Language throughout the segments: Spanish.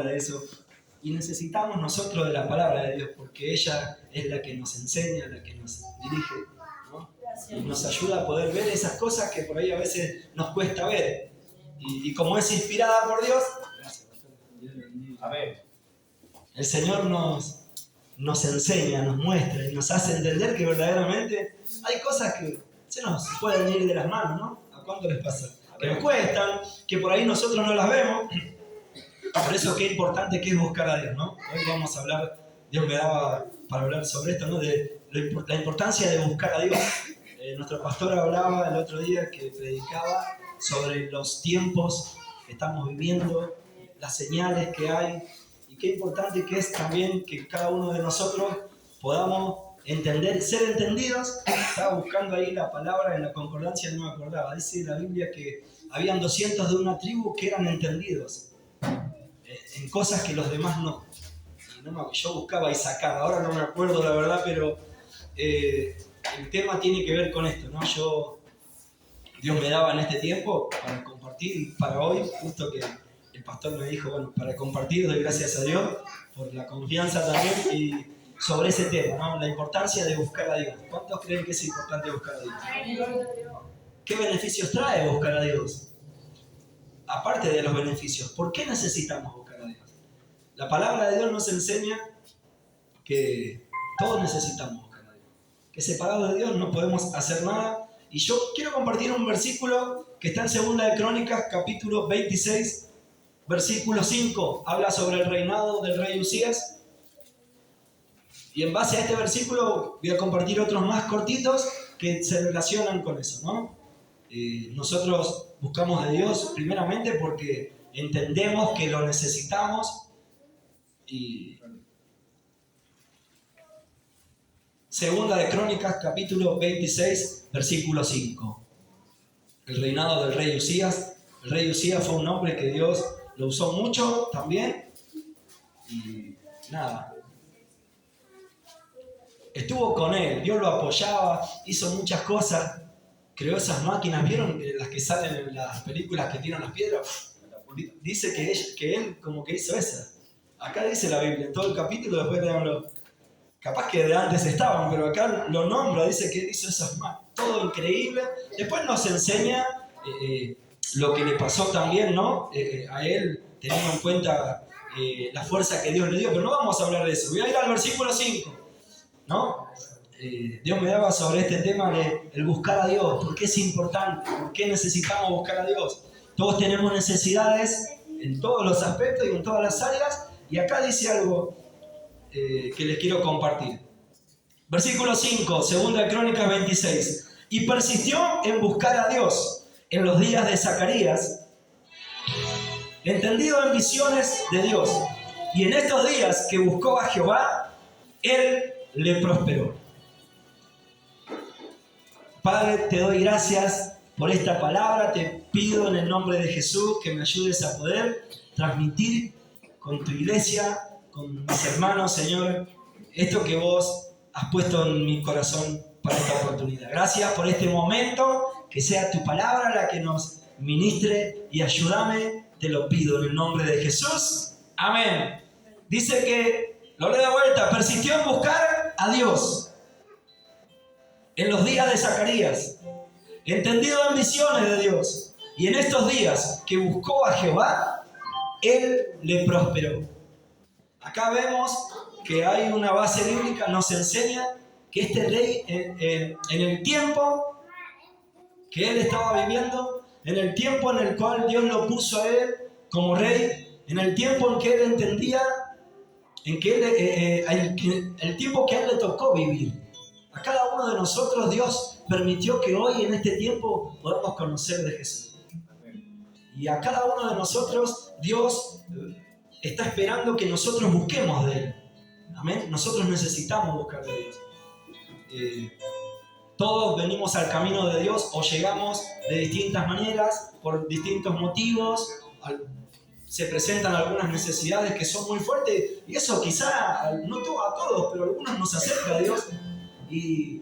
habla de eso. Y necesitamos nosotros de la palabra de Dios, porque ella es la que nos enseña, la que nos dirige, ¿no? Y nos ayuda a poder ver esas cosas que por ahí a veces nos cuesta ver. Y como es inspirada por Dios, Amén. el Señor nos enseña, nos muestra y nos hace entender que verdaderamente hay cosas que se nos pueden ir de las manos, ¿no? ¿A cuánto les pasa? Que nos cuestan, que por ahí nosotros no las vemos. Por eso qué importante que es buscar a Dios, ¿no? Hoy vamos a hablar, Dios me daba para hablar sobre esto, ¿no? De la importancia de buscar a Dios. Nuestro pastor hablaba el otro día que predicaba sobre los tiempos que estamos viviendo, las señales que hay, y qué importante que es también que cada uno de nosotros podamos entender, ser entendidos. Estaba buscando ahí la palabra en la concordancia, no me acordaba. Dice la Biblia que habían 200 de una tribu que eran entendidos en cosas que los demás no. Yo buscaba y sacaba, ahora no me acuerdo la verdad, pero el tema tiene que ver con esto, ¿no? Dios me daba en este tiempo para compartir, y para hoy, justo que el pastor me dijo, bueno, para compartir, doy gracias a Dios por la confianza también, y sobre ese tema, ¿no? La importancia de buscar a Dios. ¿Cuántos creen que es importante buscar a Dios? ¿Qué beneficios trae buscar a Dios? Aparte de los beneficios, ¿por qué necesitamos buscar a Dios? La palabra de Dios nos enseña que todos necesitamos buscar a Dios, que separados de Dios no podemos hacer nada. Y yo quiero compartir un versículo que está en 2 de Crónicas, capítulo 26, versículo 5. Habla sobre el reinado del rey Usías. Y en base a este versículo voy a compartir otros más cortitos que se relacionan con eso, ¿no? Nosotros buscamos a Dios primeramente porque entendemos que lo necesitamos. Y Segunda de Crónicas, capítulo 26, versículo 5. El reinado del rey Usías. El rey Usías fue un hombre que Dios lo usó mucho también. Y nada, estuvo con él, Dios lo apoyaba, hizo muchas cosas, creó esas máquinas, ¿vieron las que salen en las películas que tiran las piedras? Dice que él como que hizo esas. Acá dice la Biblia, en todo el capítulo, después leanlo. Capaz que de antes estaban, pero acá lo nombra, dice que él hizo esas máquinas, todo increíble. Después nos enseña lo que le pasó también, ¿no? A él, teniendo en cuenta la fuerza que Dios le dio, pero no vamos a hablar de eso. Voy a ir al versículo 5, ¿no? Dios me daba sobre este tema de el buscar a Dios. ¿Por qué es importante? ¿Por qué necesitamos buscar a Dios? Todos tenemos necesidades en todos los aspectos y en todas las áreas. Y acá dice algo que les quiero compartir. Versículo 5, 2 de Crónicas 26. Y persistió en buscar a Dios en los días de Zacarías, entendido en visiones de Dios. Y en estos días que buscó a Jehová, Él le prosperó. Padre, te doy gracias por esta palabra. Te pido en el nombre de Jesús que me ayudes a poder transmitir con tu iglesia, con mis hermanos, Señor, esto que vos has puesto en mi corazón para esta oportunidad. Gracias por este momento, que sea tu palabra la que nos ministre y ayúdame, te lo pido en el nombre de Jesús. Amén. Dice que, lo leo de vuelta, persistió en buscar a Dios en los días de Zacarías, entendido en visiones de Dios, y en estos días que buscó a Jehová, Él le prosperó. Acá vemos que hay una base bíblica, nos enseña que este rey en el tiempo que él estaba viviendo, en el tiempo en el cual Dios lo puso a él como rey, en el tiempo en que él entendía, en que el tiempo que a él le tocó vivir. A cada uno de nosotros Dios permitió que hoy en este tiempo podamos conocer de Jesús. Y a cada uno de nosotros Dios está esperando que nosotros busquemos de Él. Amén. Nosotros necesitamos buscar de Dios. Todos venimos al camino de Dios o llegamos de distintas maneras, por distintos motivos. Se presentan algunas necesidades que son muy fuertes y eso quizá, no a todos, pero a algunos nos acerca a Dios. Y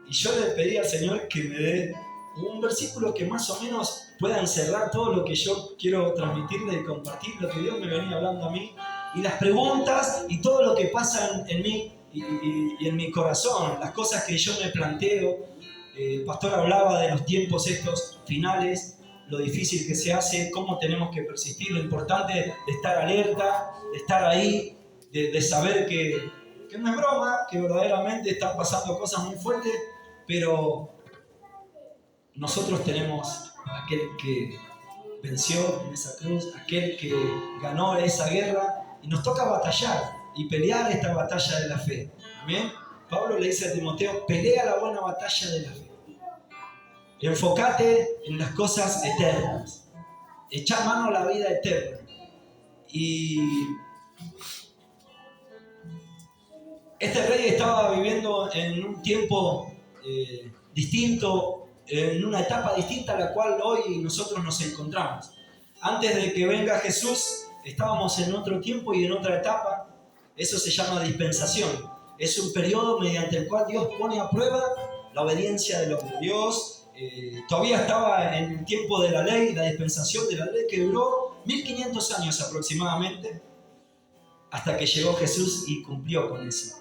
yo le pedí al Señor que me dé un versículo que más o menos pueda encerrar todo lo que yo quiero transmitirle y compartir, lo que Dios me venía hablando a mí, y las preguntas y todo lo que pasa en mí y en mi corazón, las cosas que yo me planteo. El pastor hablaba de los tiempos estos finales, lo difícil que se hace, cómo tenemos que persistir, lo importante de estar alerta, de estar ahí, de saber que no es broma, que verdaderamente están pasando cosas muy fuertes, pero nosotros tenemos aquel que venció en esa cruz, aquel que ganó esa guerra, y nos toca batallar y pelear esta batalla de la fe. ¿Amén? Pablo le dice a Timoteo, pelea la buena batalla de la fe. Enfócate en las cosas eternas. Echa mano a la vida eterna. Y este rey estaba viviendo en un tiempo distinto, en una etapa distinta a la cual hoy nosotros nos encontramos. Antes de que venga Jesús, estábamos en otro tiempo y en otra etapa. Eso se llama dispensación. Es un periodo mediante el cual Dios pone a prueba la obediencia de los de Dios. Todavía estaba en el tiempo de la ley, la dispensación de la ley, que duró 1500 años aproximadamente, hasta que llegó Jesús y cumplió con eso.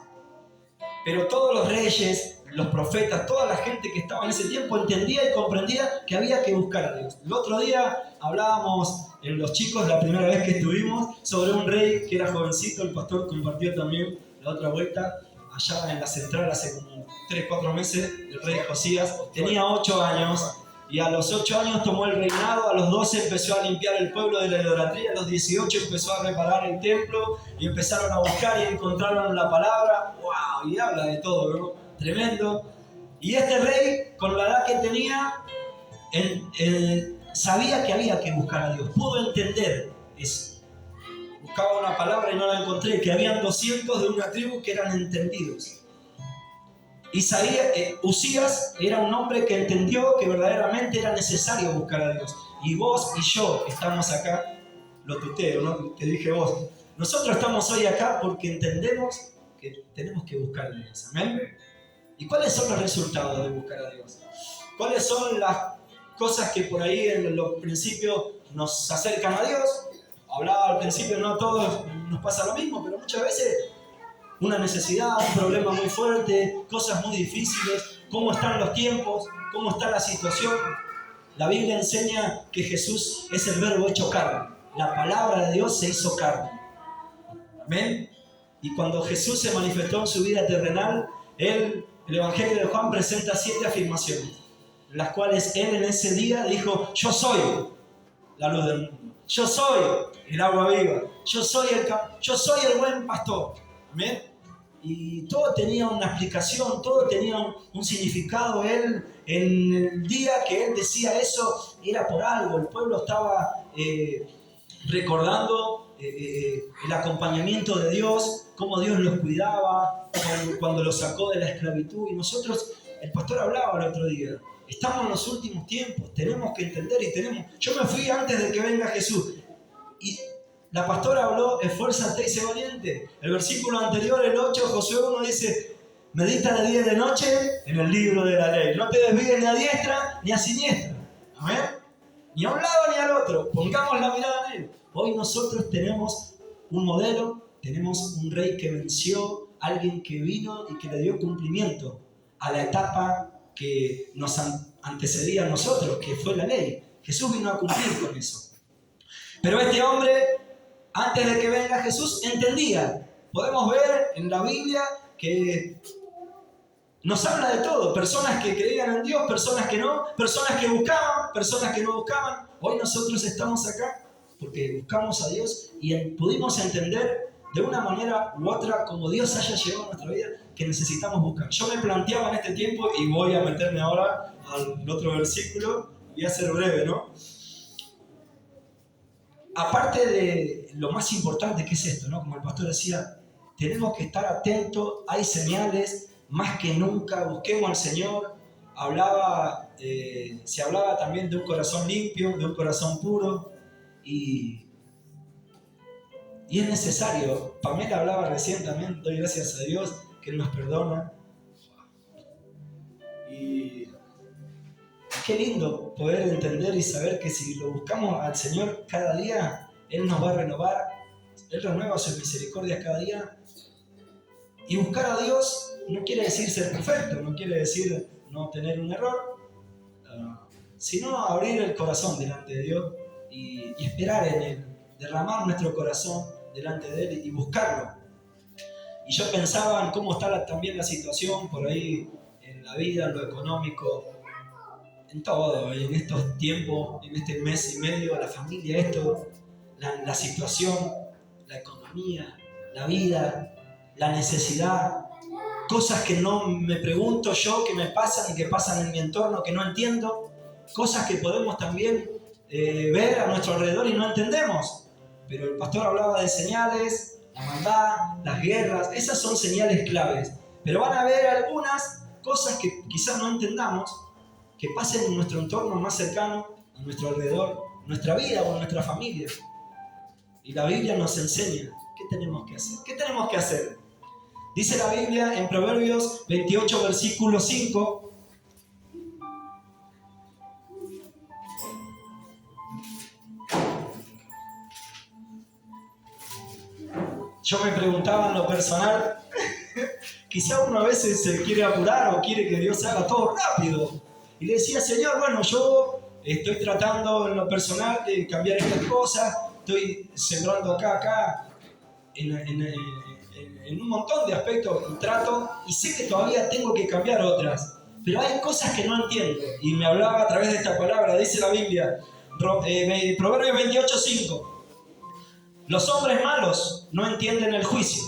Pero todos los reyes, los profetas, toda la gente que estaba en ese tiempo entendía y comprendía que había que buscar a Dios. El otro día hablábamos en los chicos, la primera vez que estuvimos, sobre un rey que era jovencito. El pastor compartió también la otra vuelta, allá en la central hace como 3-4 meses, el rey Josías. Tenía 8 años y a los 8 años tomó el reinado, a los 12 empezó a limpiar el pueblo de la idolatría, a los 18 empezó a reparar el templo y empezaron a buscar y encontraron la palabra. ¡Wow! Y habla de todo, ¿no? Tremendo. Y este rey, con la edad que tenía, sabía que había que buscar a Dios, pudo entender eso. Buscaba una palabra y no la encontré, que habían 200 de una tribu que eran entendidos. Usías era un hombre que entendió que verdaderamente era necesario buscar a Dios. Y vos y yo estamos acá, lo tuteo, ¿no? Te dije vos. Nosotros estamos hoy acá porque entendemos que tenemos que buscar a Dios. ¿Amén? ¿Y cuáles son los resultados de buscar a Dios? ¿Cuáles son las cosas que por ahí en los principios nos acercan a Dios? Hablaba al principio, no a todos nos pasa lo mismo, pero muchas veces una necesidad, un problema muy fuerte, cosas muy difíciles, cómo están los tiempos, cómo está la situación. La Biblia enseña que Jesús es el verbo hecho carne. La palabra de Dios se hizo carne. ¿Amén? Y cuando Jesús se manifestó en su vida terrenal, el Evangelio de Juan presenta 7 afirmaciones, en las cuales él en ese día dijo: yo soy la luz del mundo, yo soy el agua viva, yo soy el buen pastor. ¿Amén? Y todo tenía una explicación, todo tenía un significado. Él, en el día que él decía eso, era por algo. El pueblo estaba recordando el acompañamiento de Dios, cómo Dios los cuidaba cuando los sacó de la esclavitud. Y nosotros, el pastor hablaba el otro día, estamos en los últimos tiempos, tenemos que entender yo me fui antes de que venga Jesús. Y la pastora habló, esfuérzate y sé valiente. El versículo anterior, el 8, Josué 1, dice: medita de día y de noche en el libro de la ley. No te desvíes ni a diestra ni a siniestra. ¿Amén? Ni a un lado ni al otro. Pongamos la mirada en él. Hoy nosotros tenemos un modelo, tenemos un rey que venció, alguien que vino y que le dio cumplimiento a la etapa que nos antecedía a nosotros, que fue la ley. Jesús vino a cumplir con eso. Pero este hombre, antes de que venga Jesús, entendía. Podemos ver en la Biblia que nos habla de todo. Personas que creían en Dios, personas que no, personas que buscaban, personas que no buscaban. Hoy nosotros estamos acá porque buscamos a Dios y pudimos entender de una manera u otra, como Dios haya llevado a nuestra vida, que necesitamos buscar. Yo me planteaba en este tiempo, y voy a meterme ahora al otro versículo, voy a ser breve, ¿no? Aparte de lo más importante que es esto, ¿no? Como el pastor decía, tenemos que estar atentos, hay señales, más que nunca, busquemos al Señor. Se hablaba también de un corazón limpio, de un corazón puro, y es necesario. Pamela hablaba recién también, doy gracias a Dios que Él nos perdona, y qué lindo poder entender y saber que si lo buscamos al Señor cada día, Él nos va a renovar, Él renueva sus misericordias cada día. Y buscar a Dios no quiere decir ser perfecto, no quiere decir no tener un error, sino abrir el corazón delante de Dios y esperar en Él, derramar nuestro corazón delante de Él y buscarlo. Y yo pensaba en cómo está también la situación por ahí en la vida, en lo económico, en todo, en estos tiempos, en este mes y medio, la familia, la situación, la economía, la vida, la necesidad, cosas que no me pregunto yo, que me pasan y que pasan en mi entorno, que no entiendo, cosas que podemos también ver a nuestro alrededor y no entendemos. Pero el pastor hablaba de señales, la maldad, las guerras, esas son señales claves. Pero van a haber algunas cosas que quizás no entendamos, que pasen en nuestro entorno más cercano, a nuestro alrededor, en nuestra vida o en nuestra familia. Y la Biblia nos enseña qué tenemos que hacer. ¿Qué tenemos que hacer? Dice la Biblia en Proverbios 28, versículo 5. Yo me preguntaba en lo personal, quizá uno a veces se quiere apurar o quiere que Dios haga todo rápido. Y le decía, Señor, bueno, yo estoy tratando en lo personal de cambiar estas cosas, estoy sembrando acá, en un montón de aspectos y trato, y sé que todavía tengo que cambiar otras, pero hay cosas que no entiendo. Y me hablaba a través de esta palabra, dice la Biblia, Proverbios 28, 5. Los hombres malos no entienden el juicio,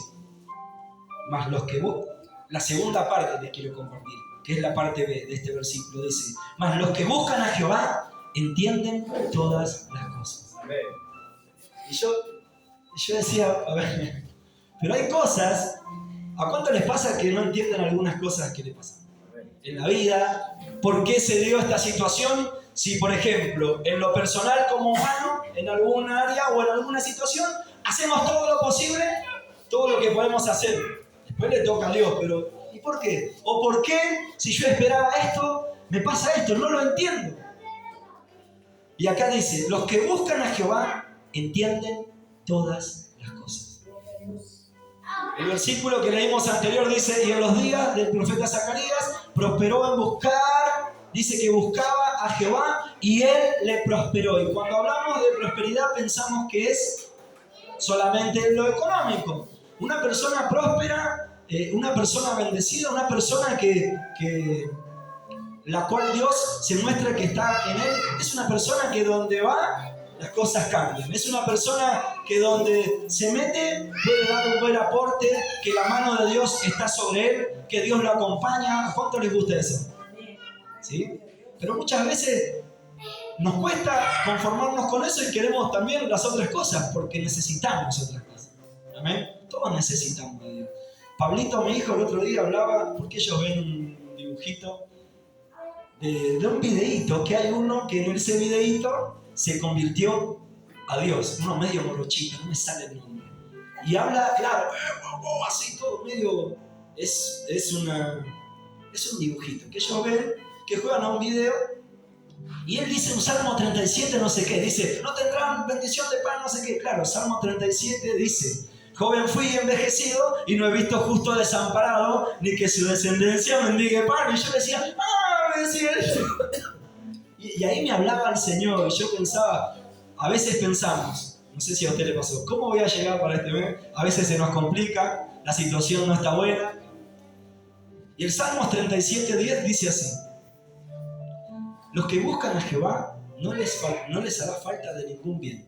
mas los que buscan, la segunda parte les quiero compartir, que es la parte B de este versículo, dice, mas los que buscan a Jehová entienden todas las cosas. Amén. Y yo decía, a ver, pero hay cosas, ¿a cuánto les pasa que no entienden algunas cosas que les pasan en la vida? ¿Por qué se dio esta situación? Si, por ejemplo, en lo personal como humano, en alguna área o en alguna situación, hacemos todo lo posible, todo lo que podemos hacer. Después le toca a Dios, pero ¿y por qué? ¿O por qué si yo esperaba esto, me pasa esto? No lo entiendo. Y acá dice, los que buscan a Jehová entienden todas las cosas. El versículo que leímos anterior dice, y en los días del profeta Zacarías prosperó en buscar, dice que buscaba a Jehová y Él le prosperó. Y cuando hablamos de prosperidad pensamos que es solamente lo económico. Una persona próspera, una persona bendecida, una persona que la cual Dios se muestra que está en Él, es una persona que donde va las cosas cambian. Es una persona que donde se mete puede dar un buen aporte, que la mano de Dios está sobre él, que Dios lo acompaña. ¿A cuánto les gusta eso? ¿Sí? Pero muchas veces nos cuesta conformarnos con eso y queremos también las otras cosas, porque necesitamos otras cosas. ¿Amén? Todos necesitamos de Dios. Pablito, mi hijo, el otro día hablaba, porque ellos ven un dibujito de un videíto, que hay uno que en ese videíto se convirtió a Dios, uno medio morochito, no me sale el nombre. Y habla, claro, así todo medio, es un dibujito que ellos ven, que juegan a un video, y él dice un Salmo 37, no sé qué, dice, no tendrán bendición de pan, no sé qué. Claro, Salmo 37 dice, joven fui envejecido y no he visto justo desamparado, ni que su descendencia mendigue pan. Y yo decía, me decía él. Y ahí me hablaba el Señor, y yo pensaba, a veces pensamos, no sé si a usted le pasó, ¿cómo voy a llegar para este mes? A veces se nos complica, la situación no está buena. Y el Salmos 37:10 dice así, los que buscan a Jehová no les hará falta de ningún bien.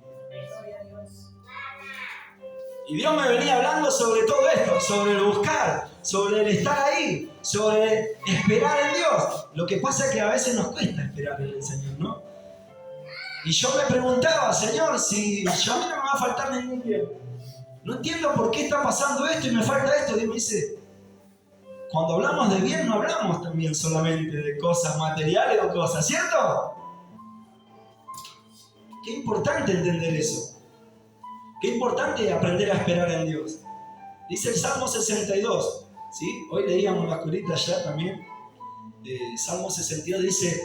Y Dios me venía hablando sobre todo esto, sobre el buscar, sobre el estar ahí, sobre esperar en Dios. Lo que pasa es que a veces nos cuesta esperar en el Señor, ¿no? Y yo me preguntaba, Señor, si yo a mí no me va a faltar ningún bien. No entiendo por qué está pasando esto y me falta esto. Dios me dice, cuando hablamos de bien no hablamos también solamente de cosas materiales o cosas, ¿cierto? Qué importante entender eso. Qué importante aprender a esperar en Dios. Dice el Salmo 62, ¿sí? Hoy leíamos la curita ya también. Salmo 62 dice,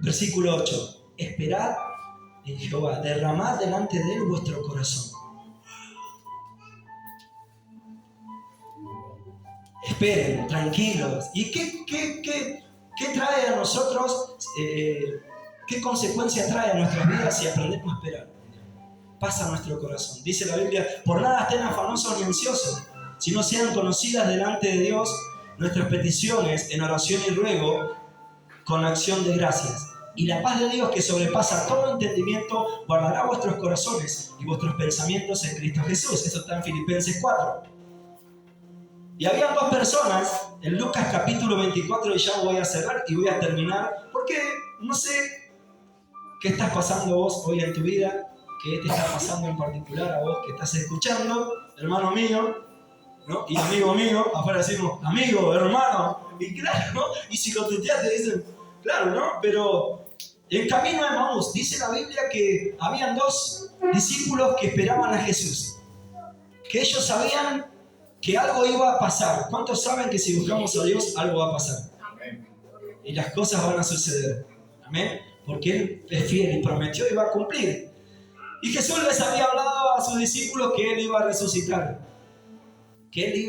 Versículo 8. Esperad en Jehová, derramad delante de él vuestro corazón. Esperen, tranquilos. ¿Y qué trae a nosotros? ¿Qué consecuencia trae a nuestras vidas si aprendemos a esperar? Pasa a nuestro corazón. Dice la Biblia, por nada estén afanosos ni ansiosos, sino sean conocidas delante de Dios nuestras peticiones en oración y ruego con acción de gracias. Y la paz de Dios, que sobrepasa todo entendimiento, guardará vuestros corazones y vuestros pensamientos en Cristo Jesús. Eso está en Filipenses 4. Y había dos personas en Lucas capítulo 24, y ya voy a cerrar y voy a terminar, porque no sé qué estás pasando vos hoy en tu vida, qué te está pasando en particular a vos que estás escuchando, hermano mío, ¿no? Y amigo mío. Afuera decimos amigo, hermano, y claro, ¿no? Y si lo tuteas te dicen, claro, ¿no? Pero en camino de Emaús dice la Biblia que habían dos discípulos que esperaban a Jesús, que ellos sabían que algo iba a pasar. ¿Cuántos saben que si buscamos a Dios algo va a pasar? Amén. Y las cosas van a suceder. Amén. Porque Él es fiel y prometió y va a cumplir. Y Jesús les había hablado a sus discípulos que Él iba a resucitar, que Él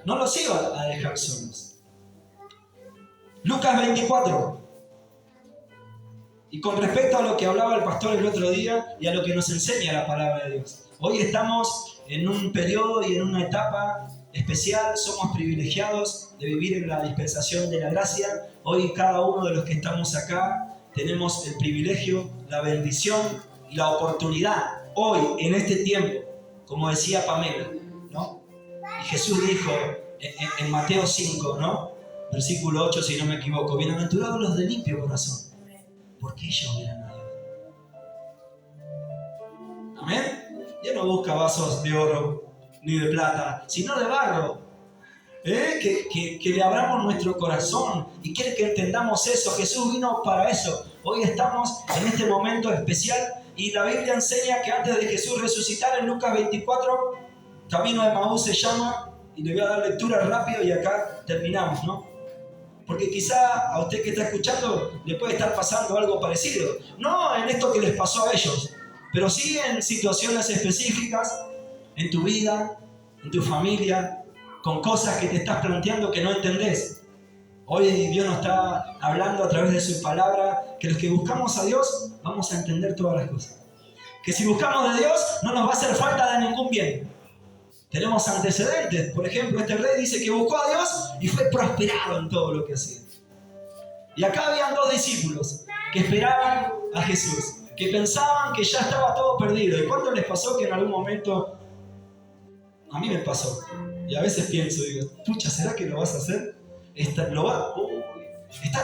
no los iba a dejar solos. Lucas 24. Y con respecto a lo que hablaba el pastor el otro día y a lo que nos enseña la palabra de Dios. Hoy estamos en un periodo y en una etapa especial. Somos privilegiados de vivir en la dispensación de la gracia. Hoy cada uno de los que estamos acá tenemos el privilegio, la bendición y la oportunidad. Hoy, en este tiempo, como decía Pamela, ¿no? Y Jesús dijo en Mateo 5, ¿no? Versículo 8, si no me equivoco, bienaventurados los de limpio corazón, porque ellos verán a Dios. Amén. Ya no busca vasos de oro ni de plata, sino de barro. Que le abramos nuestro corazón y quiere que entendamos eso. Jesús vino para eso. Hoy estamos en este momento especial y la Biblia enseña que antes de Jesús resucitar, en Lucas 24, camino de Emaús se llama, y le voy a dar lectura rápido y acá terminamos, ¿no? Porque quizá a usted que está escuchando le puede estar pasando algo parecido. No en esto que les pasó a ellos, pero sí en situaciones específicas, en tu vida, en tu familia, con cosas que te estás planteando que no entendés. Hoy Dios nos está hablando a través de su palabra, que los que buscamos a Dios vamos a entender todas las cosas. Que si buscamos de Dios no nos va a hacer falta de ningún bien. Tenemos antecedentes. Por ejemplo, este rey dice que buscó a Dios y fue prosperado en todo lo que hacía. Y acá habían dos discípulos que esperaban a Jesús, que pensaban que ya estaba todo perdido. ¿Y cuánto les pasó que en algún momento? A mí me pasó. Y a veces pienso, digo, pucha, ¿será que lo vas a hacer? ¿Está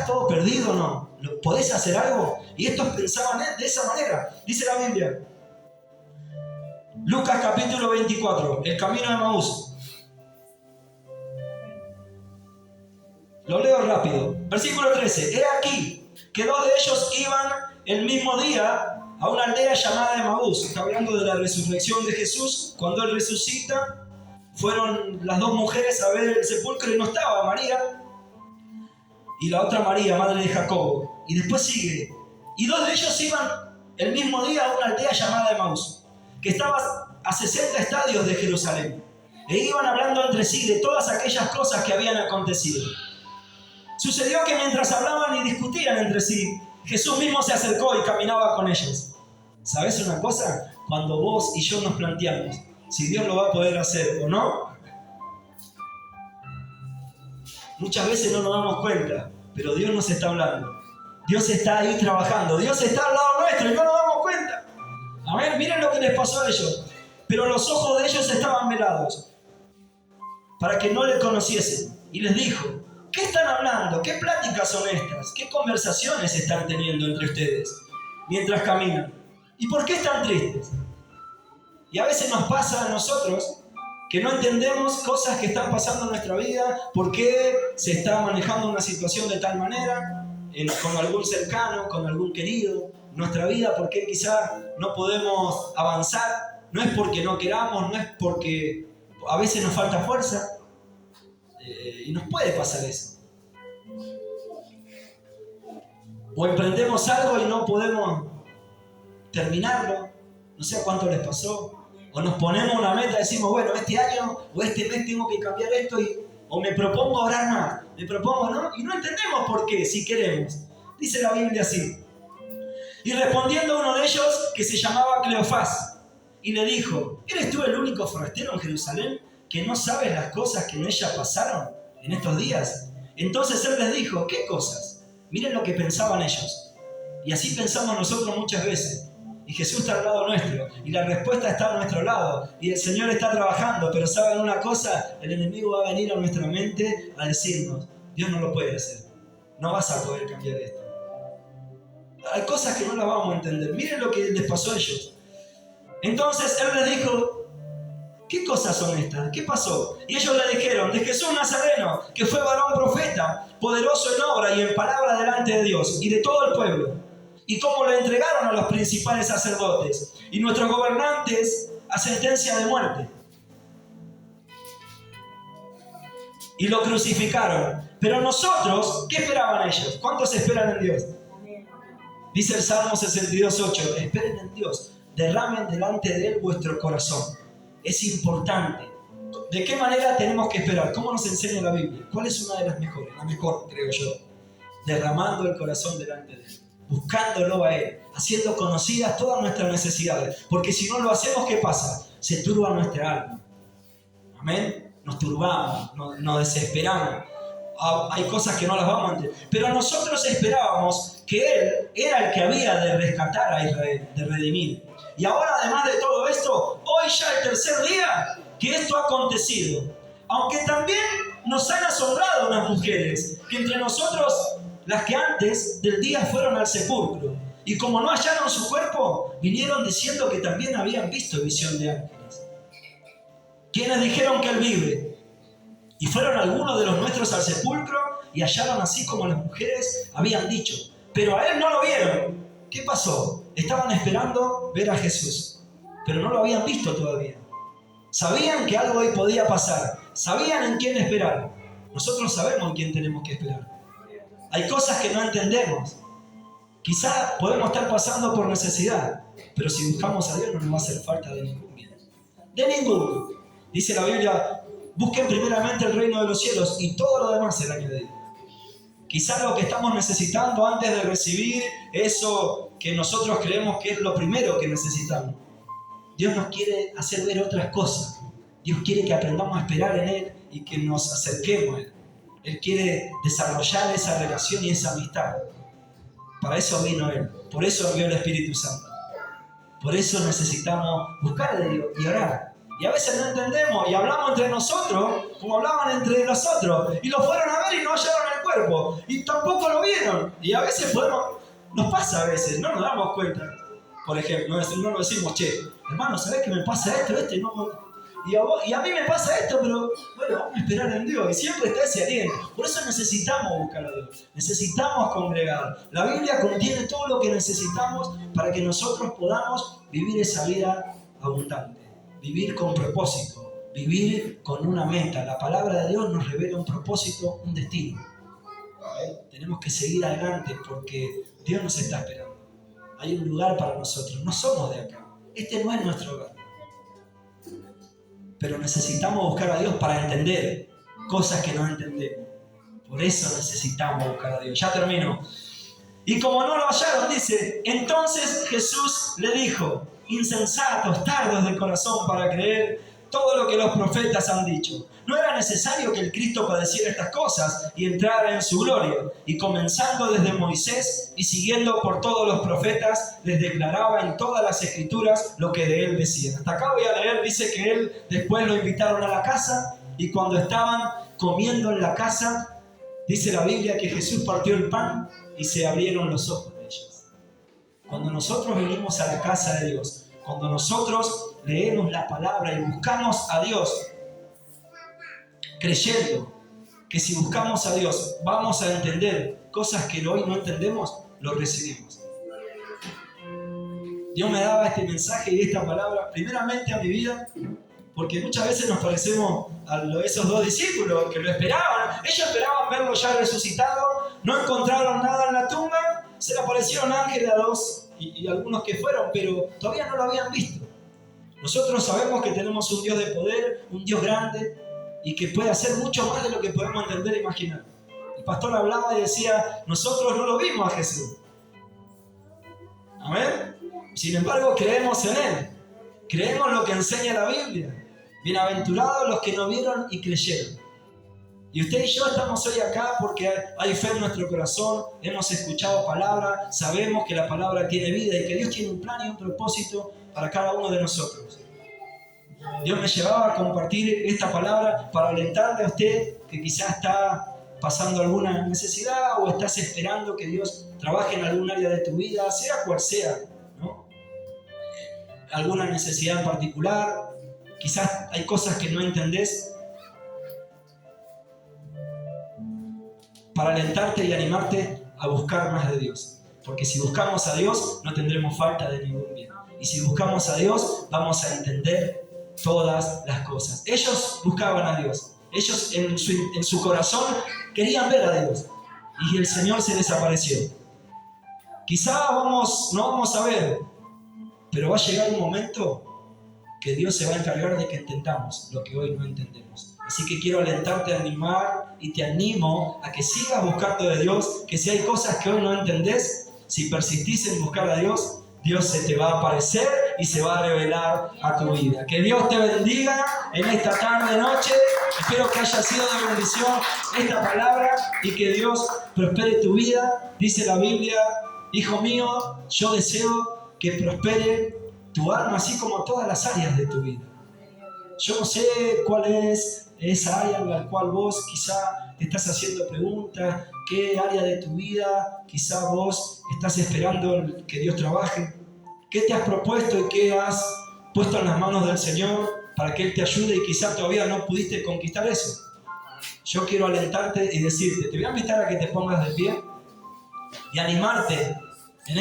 todo perdido o no? ¿Podés hacer algo? Y estos pensaban de esa manera. Dice la Biblia. Lucas capítulo 24, el camino de Emaús. Lo leo rápido. Versículo 13. He aquí que dos de ellos iban el mismo día a una aldea llamada Emaús. Está hablando de la resurrección de Jesús. Cuando Él resucita, fueron las dos mujeres a ver el sepulcro y no estaba María y la otra María, madre de Jacobo. Y después sigue. Y dos de ellos iban el mismo día a una aldea llamada Emaús, que estaba a 60 estadios de Jerusalén. E iban hablando entre sí de todas aquellas cosas que habían acontecido. Sucedió que mientras hablaban y discutían entre sí, Jesús mismo se acercó y caminaba con ellos. ¿Sabes una cosa? Cuando vos y yo nos planteamos si Dios lo va a poder hacer o no, muchas veces no nos damos cuenta, pero Dios nos está hablando. Dios está ahí trabajando. Dios está al lado nuestro y no nos damos cuenta. A ver, miren lo que les pasó a ellos. Pero los ojos de ellos estaban velados para que no le conociesen. Y les dijo, ¿qué están hablando? ¿Qué pláticas son estas? ¿Qué conversaciones están teniendo entre ustedes mientras caminan? ¿Y por qué están tristes? Y a veces nos pasa a nosotros que no entendemos cosas que están pasando en nuestra vida, por qué se está manejando una situación de tal manera, con algún cercano, con algún querido, nuestra vida, por qué quizá no podemos avanzar. No es porque no queramos, no es porque a veces nos falta fuerza, y nos puede pasar eso. O emprendemos algo y no podemos terminarlo. No sé a cuánto les pasó. O nos ponemos una meta y decimos, bueno, este año o este mes tengo que cambiar esto o me propongo orar más. Me propongo, ¿no? Y no entendemos por qué, si queremos. Dice la Biblia así. Y respondiendo uno de ellos, que se llamaba Cleofás, y le dijo, ¿eres tú el único forastero en Jerusalén que no sabes las cosas que en ella pasaron en estos días? Entonces él les dijo, ¿qué cosas? Miren lo que pensaban ellos. Y así pensamos nosotros muchas veces. Y Jesús está al lado nuestro. Y la respuesta está a nuestro lado. Y el Señor está trabajando. Pero ¿saben una cosa? El enemigo va a venir a nuestra mente a decirnos, Dios no lo puede hacer. No vas a poder cambiar esto. Hay cosas que no las vamos a entender. Miren lo que les pasó a ellos. Entonces él les dijo, ¿qué cosas son estas? ¿Qué pasó? Y ellos le dijeron, de Jesús Nazareno, que fue varón profeta, poderoso en obra y en palabra delante de Dios y de todo el pueblo. Y cómo lo entregaron a los principales sacerdotes y nuestros gobernantes a sentencia de muerte. Y lo crucificaron. Pero nosotros, ¿qué esperaban ellos? ¿Cuántos esperan en Dios? Dice el Salmo 62:8, esperen en Dios, derramen delante de Él vuestro corazón. Es importante. ¿De qué manera tenemos que esperar? ¿Cómo nos enseña la Biblia? ¿Cuál es una de las mejores? La mejor, creo yo. Derramando el corazón delante de Él. Buscándolo a Él, haciendo conocidas todas nuestras necesidades. Porque si no lo hacemos, ¿qué pasa? Se turba nuestra alma. Amén. Nos turbamos, nos desesperamos. Hay cosas que no las vamos a entender. Pero nosotros esperábamos que Él era el que había de rescatar a Israel, de redimir. Y ahora, además de todo esto, hoy ya el tercer día que esto ha acontecido. Aunque también nos han asombrado unas mujeres, que entre nosotros, las que antes del día fueron al sepulcro, y como no hallaron su cuerpo, vinieron diciendo que también habían visto visión de ángeles. Quienes dijeron que Él vive. Y fueron algunos de los nuestros al sepulcro y hallaron así como las mujeres habían dicho. Pero a Él no lo vieron. ¿Qué pasó? Estaban esperando ver a Jesús, pero no lo habían visto todavía. Sabían que algo hoy podía pasar. Sabían en quién esperar. Nosotros sabemos en quién tenemos que esperar. Hay cosas que no entendemos. Quizá podemos estar pasando por necesidad, pero si buscamos a Dios no nos va a hacer falta de ningún bien. De ninguno. Dice la Biblia, busquen primeramente el reino de los cielos y todo lo demás será añadido. Quizás lo que estamos necesitando antes de recibir eso que nosotros creemos que es lo primero que necesitamos. Dios nos quiere hacer ver otras cosas. Dios quiere que aprendamos a esperar en Él y que nos acerquemos a Él. Él quiere desarrollar esa relación y esa amistad. Para eso vino Él. Por eso envió el Espíritu Santo. Por eso necesitamos buscar a Dios y orar. Y a veces no entendemos y hablamos entre nosotros como hablaban entre los otros. Y lo fueron a ver y no hallaron el cuerpo. Y tampoco lo vieron. Y a veces nos pasa a veces, no nos damos cuenta. Por ejemplo, no nos decimos, che, hermano, ¿sabés que me pasa esto? Y a mí me pasa esto, pero bueno, vamos a esperar en Dios. Y siempre está ese aliento. Por eso necesitamos buscar a Dios. Necesitamos congregar. La Biblia contiene todo lo que necesitamos para que nosotros podamos vivir esa vida abundante. Vivir con propósito, vivir con una meta. La palabra de Dios nos revela un propósito, un destino. Tenemos que seguir adelante porque Dios nos está esperando. Hay un lugar para nosotros, no somos de acá. Este no es nuestro hogar. Pero necesitamos buscar a Dios para entender cosas que no entendemos. Por eso necesitamos buscar a Dios. Ya termino. Y como no lo hallaron, dice, entonces Jesús le dijo, insensatos, tardos de corazón para creer todo lo que los profetas han dicho. ¿No era necesario que el Cristo padeciera estas cosas y entrara en su gloria? Y comenzando desde Moisés y siguiendo por todos los profetas, les declaraba en todas las escrituras lo que de él decían. Hasta acá voy a leer, dice que él después lo invitaron a la casa y cuando estaban comiendo en la casa, dice la Biblia que Jesús partió el pan y se abrieron los ojos de ellos. Cuando nosotros venimos a la casa de Dios, cuando nosotros leemos la palabra y buscamos a Dios, creyendo que si buscamos a Dios vamos a entender cosas que hoy no entendemos, lo recibimos. Dios me daba este mensaje y esta palabra primeramente a mi vida, porque muchas veces nos parecemos a esos dos discípulos que lo esperaban. Ellos esperaban verlo ya resucitado, no encontraron nada en la tumba se le aparecieron ángeles a dos y algunos que fueron, pero todavía no lo habían visto. Nosotros sabemos que tenemos un Dios de poder, un Dios grande y que puede hacer mucho más de lo que podemos entender e imaginar. El pastor hablaba y decía, nosotros no lo vimos a Jesús. Amén. Sin embargo, creemos en Él. Creemos lo que enseña la Biblia. Bienaventurados los que no vieron y creyeron. Y usted y yo estamos hoy acá porque hay fe en nuestro corazón, hemos escuchado palabra, sabemos que la palabra tiene vida y que Dios tiene un plan y un propósito para cada uno de nosotros. Dios me llevaba a compartir esta palabra para alentarle a usted que quizás está pasando alguna necesidad o estás esperando que Dios trabaje en algún área de tu vida, sea cual sea, ¿no? Alguna necesidad en particular, quizás hay cosas que no entendés. Para alentarte y animarte a buscar más de Dios. Porque si buscamos a Dios, no tendremos falta de ningún bien. Y si buscamos a Dios, vamos a entender todas las cosas. Ellos buscaban a Dios. Ellos en su corazón querían ver a Dios. Y el Señor se les apareció. Quizá no vamos a ver, pero va a llegar un momento que Dios se va a encargar de que entendamos lo que hoy no entendemos. Así que quiero alentarte, animar y te animo a que sigas buscando de Dios, que si hay cosas que hoy no entendés, si persistís en buscar a Dios, Dios se te va a aparecer y se va a revelar a tu vida. Que Dios te bendiga en esta tarde, noche. Espero que haya sido de bendición esta palabra y que Dios prospere tu vida. Dice la Biblia, hijo mío, yo deseo que prospere tu alma, así como todas las áreas de tu vida. Yo no sé cuál es esa área en la cual vos quizá te estás haciendo preguntas, qué área de tu vida quizá vos estás esperando que Dios trabaje, qué te has propuesto y qué has puesto en las manos del Señor para que Él te ayude y quizá todavía no pudiste conquistar eso. Yo quiero alentarte y decirte, te voy a invitar a que te pongas de pie y animarte